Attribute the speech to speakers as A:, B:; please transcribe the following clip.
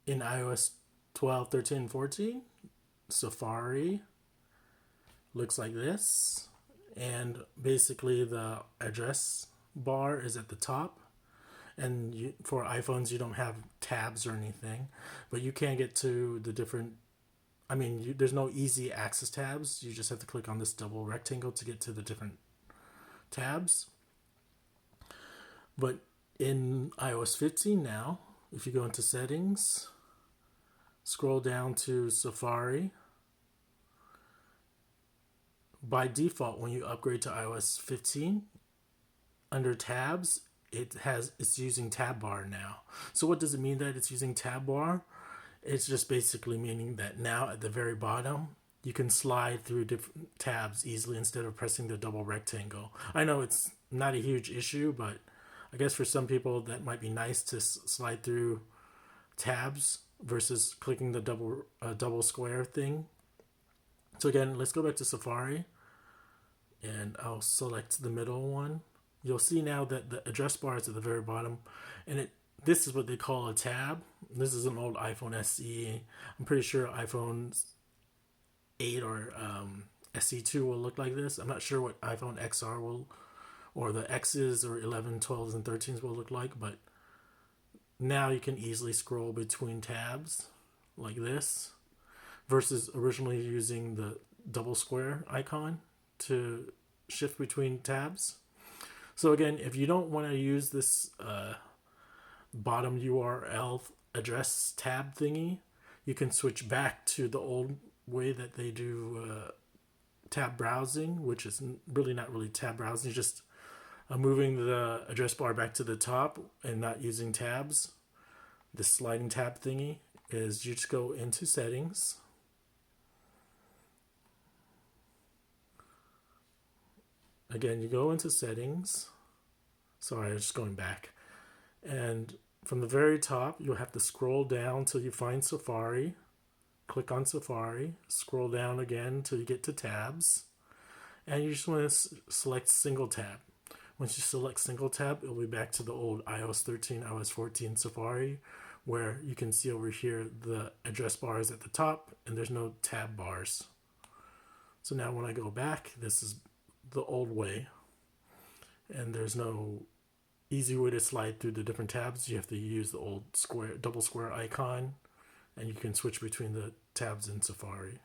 A: in iOS 12, 13, 14, Safari looks like this. And basically, the address bar is at the top. And for iPhones, you don't have tabs or anything, but you can get to the different. I mean, there's no easy access tabs. You just have to click on this double rectangle to get to the different tabs. But in iOS 15 now, if you go into settings, scroll down to Safari. By default, when you upgrade to iOS 15, under tabs, it's using tab bar now. So what does it mean that it's using tab bar? It's just basically meaning that now at the very bottom, you can slide through different tabs easily instead of pressing the double rectangle. I know it's not a huge issue, but I guess for some people that might be nice to slide through tabs versus clicking the double square thing. So again, let's go back to Safari, and I'll select the middle one. You'll see now that the address bar is at the very bottom, and this is what they call a tab. This is an old iPhone SE. I'm pretty sure iPhone 8 or SE2 will look like this. I'm not sure what iPhone XR will, or the X's or 11, 12s, and 13s will look like, but now you can easily scroll between tabs like this versus originally using the double square icon to shift between tabs. So again, if you don't want to use this bottom URL address tab thingy, you can switch back to the old way that they do tab browsing, which is really not really tab browsing, just moving the address bar back to the top and not using tabs. The sliding tab thingy is you just go into settings. Again, you go into settings. Sorry, I'm just going back. And from the very top, you'll have to scroll down till you find Safari. Click on Safari. Scroll down again till you get to tabs. And you just want to select single tab. Once you select single tab, it'll be back to the old iOS 13, iOS 14 Safari, where you can see over here the address bar is at the top and there's no tab bars. So now when I go back, this is the old way, and there's no easy way to slide through the different tabs. You have to use the old double square icon, and you can switch between the tabs in Safari.